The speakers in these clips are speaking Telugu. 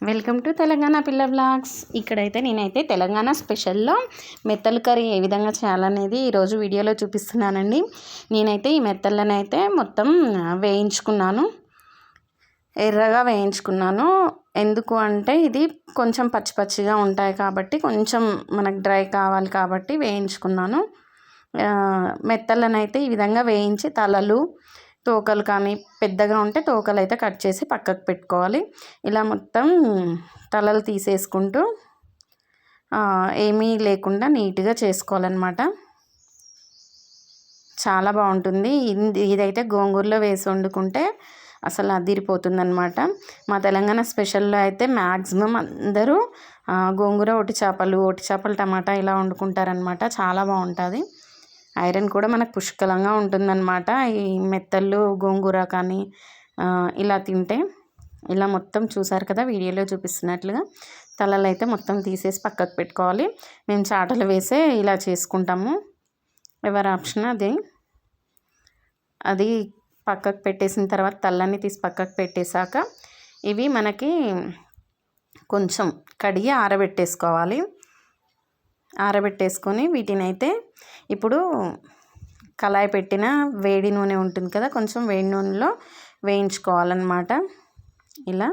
వెల్కమ్ టు తెలంగాణ పిల్ల వ్లాగ్స్. ఇక్కడైతే నేనైతే తెలంగాణ స్పెషల్లో మెత్తల కర్రీ ఏ విధంగా చేయాలనేది ఈరోజు వీడియోలో చూపిస్తున్నానండి. నేనైతే ఈ మెత్తలను అయితే మొత్తం వేయించుకున్నాను, ఎర్రగా వేయించుకున్నాను. ఎందుకు అంటే ఇది కొంచెం పచ్చి పచ్చిగా ఉంటాయి కాబట్టి కొంచెం మనకు డ్రై కావాలి కాబట్టి వేయించుకున్నాను. మెత్తలను అయితే ఈ విధంగా వేయించి తలలు తోకలు కానీ పెద్దగా ఉంటే తోకలు అయితే కట్ చేసి పక్కకు పెట్టుకోవాలి. ఇలా మొత్తం తలలు తీసేసుకుంటూ ఏమీ లేకుండా నీట్గా చేసుకోవాలన్నమాట. చాలా బాగుంటుంది. ఇదైతే గోంగూరలో వేసి వండుకుంటే అసలు అదిరిపోతుందన్నమాట. మా తెలంగాణ స్పెషల్లో అయితే మ్యాక్సిమం అందరూ గోంగూర ఒట్టి చేపలు టమాటా ఇలా వండుకుంటారనమాట. చాలా బాగుంటుంది. ఐరన్ కూడా మనకు పుష్కలంగా ఉంటుందన్నమాట. ఈ మెత్తళ్ళు గోంగూర కానీ ఇలా తింటే. ఇలా మొత్తం చూసారు కదా వీడియోలో చూపిస్తున్నట్లుగా తలలు అయితే మొత్తం తీసేసి పక్కకు పెట్టుకోవాలి. మేము చాటలు వేసే ఇలా చేసుకుంటాము. ఎవరి ఆప్షన్ అది పక్కకు పెట్టేసిన తర్వాత తలన్నీ తీసి పక్కకు పెట్టేశాక ఇవి మనకి కొంచెం కడిగి ఆరబెట్టేసుకొని వీటిని అయితే ఇప్పుడు కళాయి పెట్టిన వేడి నూనె ఉంటుంది కదా, కొంచెం వేడి నూనెలో వేయించుకోవాలన్నమాట. ఇలా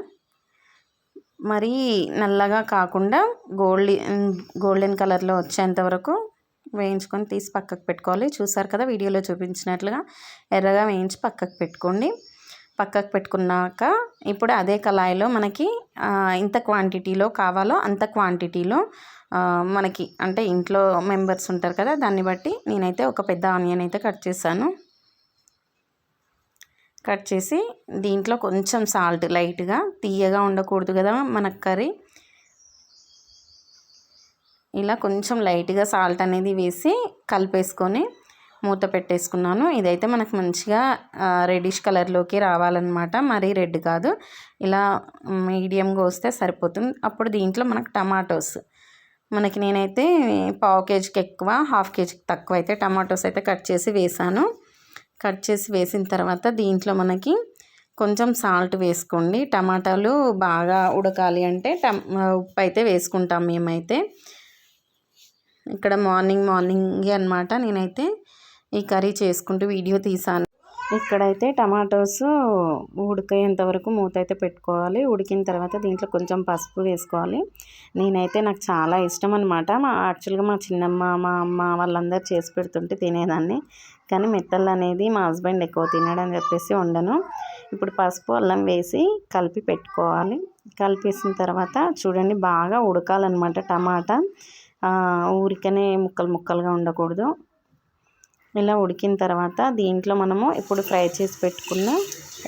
మరీ నల్లగా కాకుండా గోల్డెన్ కలర్లో వచ్చేంత వరకు వేయించుకొని తీసి పక్కకు పెట్టుకోవాలి. చూసారు కదా వీడియోలో చూపించినట్లుగా ఎర్రగా వేయించి పక్కకు పెట్టుకోండి. పక్కకు పెట్టుకున్నాక ఇప్పుడు అదే కళాయిలో మనకి ఎంత క్వాంటిటీలో కావాలో అంత క్వాంటిటీలో మనకి అంటే ఇంట్లో మెంబర్స్ ఉంటారు కదా, దాన్ని బట్టి నేనైతే ఒక పెద్ద ఆనియన్ అయితే కట్ చేసి దీంట్లో కొంచెం సాల్ట్ లైట్గా, తీయగా ఉండకూడదు కదా మనకు కర్రీ, ఇలా కొంచెం లైట్గా సాల్ట్ అనేది వేసి కలిపేసుకొని మూత పెట్టేసుకున్నాను. ఇదైతే మనకు మంచిగా రెడ్డిష్ కలర్లోకి రావాలన్నమాట. మరీ రెడ్ కాదు, ఇలా మీడియంగా వస్తే సరిపోతుంది. అప్పుడు దీంట్లో మనకు టమాటోస్ నేనైతే పావు కేజీకి ఎక్కువ, హాఫ్ కేజీకి తక్కువ అయితే టమాటోస్ అయితే కట్ చేసి వేసిన తర్వాత దీంట్లో మనకి కొంచెం సాల్ట్ వేసుకోండి. టమాటాలు బాగా ఉడకాలి అంటే ఉప్పు అయితే వేసుకుంటాం మేమైతే. ఇక్కడ మార్నింగే అనమాట నేనైతే ఈ కర్రీ చేసుకుంటూ వీడియో తీసాను. ఇక్కడైతే టమాటోస్ ఉడికేంత వరకు మూత అయితే పెట్టుకోవాలి. ఉడికిన తర్వాత దీంట్లో కొంచెం పసుపు వేసుకోవాలి. నాకు చాలా ఇష్టం అనమాట. యాక్చువల్గా మా చిన్నమ్మ, మా అమ్మ వాళ్ళందరూ చేసి పెడుతుంటే తినేదాన్ని. కానీ మెత్తలు అనేది మా హస్బెండ్ ఎక్కువ తినడని చెప్పేసి వండను. ఇప్పుడు పసుపు అల్లం వేసి కలిపి పెట్టుకోవాలి. కలిపేసిన తర్వాత చూడండి బాగా ఉడకాలన్నమాట. టమాటా ఊరికనే ముక్కలుగా ఉండకూడదు. ఇలా ఉడికిన తర్వాత దీంట్లో మనము ఇప్పుడు ఫ్రై చేసి పెట్టుకున్న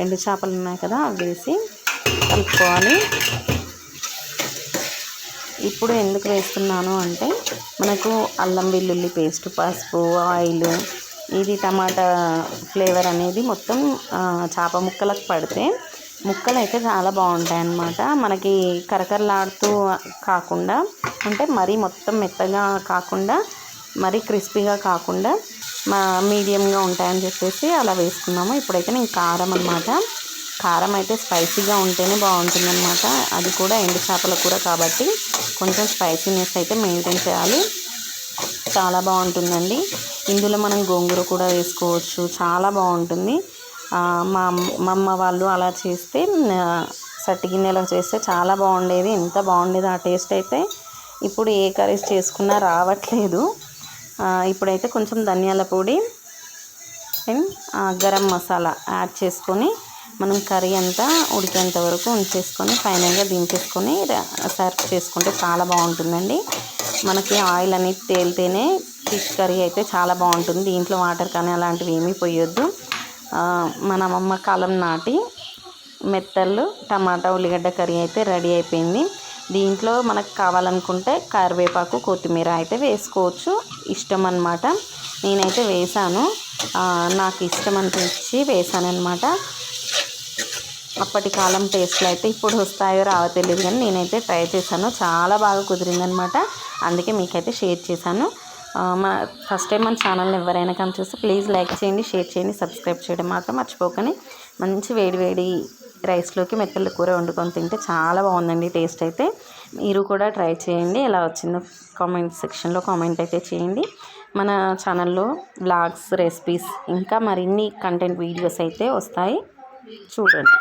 ఎండు చేపలు ఉన్నాయి కదా, అవి వేసి కలుపుకోవాలి. ఇప్పుడు ఎందుకు వేస్తున్నాను అంటే మనకు అల్లం వెల్లుల్లి పేస్ట్, పసుపు, ఆయిల్, ఇది టమాటా ఫ్లేవర్ అనేది మొత్తం చేప ముక్కలకు పడితే ముక్కలు అయితే చాలా బాగుంటాయి అన్నమాట. మనకి కరకరలాడుతూ కాకుండా, అంటే మరీ మొత్తం మెత్తగా కాకుండా మరీ క్రిస్పీగా కాకుండా మీడియంగా ఉంటాయని చెప్పేసి అలా వేసుకున్నాము. ఇప్పుడైతే నేను కారం అయితే స్పైసీగా ఉంటేనే బాగుంటుందన్నమాట. అది కూడా ఎండు చేపల కూర కాబట్టి కొంచెం స్పైసీనెస్ అయితే మెయింటైన్ చేయాలి. చాలా బాగుంటుందండి. ఇందులో మనం గోంగూర కూడా వేసుకోవచ్చు, చాలా బాగుంటుంది. మా అమ్మ వాళ్ళు అలా చేస్తే సట్టి గిన్నెలో చేస్తే చాలా బాగుండేది. ఎంత బాగుండేది ఆ టేస్ట్ అయితే ఇప్పుడు ఏ కర్రీస్ చేసుకున్నా రావట్లేదు. ఇప్పుడైతే కొంచెం ధనియాల పొడి అండ్ గరం మసాలా యాడ్ చేసుకొని మనం కర్రీ అంతా ఉడికేంత వరకు ఉంచేసుకొని ఫైనల్గా దించేసుకొని సర్వ్ చేసుకుంటే చాలా బాగుంటుందండి. మనకి ఆయిల్ అనేది తేలితేనే ఫిష్ కర్రీ అయితే చాలా బాగుంటుంది. దీంట్లో వాటర్ కానీ అలాంటివి ఏమీ పోయొద్దు. మన అమ్మమ్మ కాలం నాటి మెత్తళ్ళు టమాటా ఉల్లిగడ్డ కర్రీ అయితే రెడీ అయిపోయింది. దీంట్లో మనకు కావాలనుకుంటే కరివేపాకు, కొత్తిమీర అయితే వేసుకోవచ్చు, ఇష్టం అన్నమాట. నేనైతే వేసాను, నాకు ఇష్టం అనిపించి వేసాను అనమాట. అప్పటి కాలం టేస్ట్లు అయితే ఇప్పుడు వస్తాయో రావో తెలియదు, కానీ నేనైతే ట్రై చేశాను, చాలా బాగా కుదిరిందనమాట. అందుకే మీకైతే షేర్ చేశాను. ఫస్ట్ టైం మన ఛానల్ని ఎవరైనా కానీ చూస్తే ప్లీజ్ లైక్ చేయండి, షేర్ చేయండి, సబ్స్క్రైబ్ చేయడం మాత్రం మర్చిపోకని. మంచి వేడి రైస్లోకి మెత్తల కూర వండుకొని తింటే చాలా బాగుందండి టేస్ట్ అయితే. మీరు కూడా ట్రై చేయండి. ఎలా వచ్చిందో కామెంట్ సెక్షన్లో కామెంట్ అయితే చేయండి. మన ఛానల్లో వ్లాగ్స్, రెసిపీస్ ఇంకా మరిన్ని కంటెంట్ వీడియోస్ అయితే వస్తాయి, చూడండి.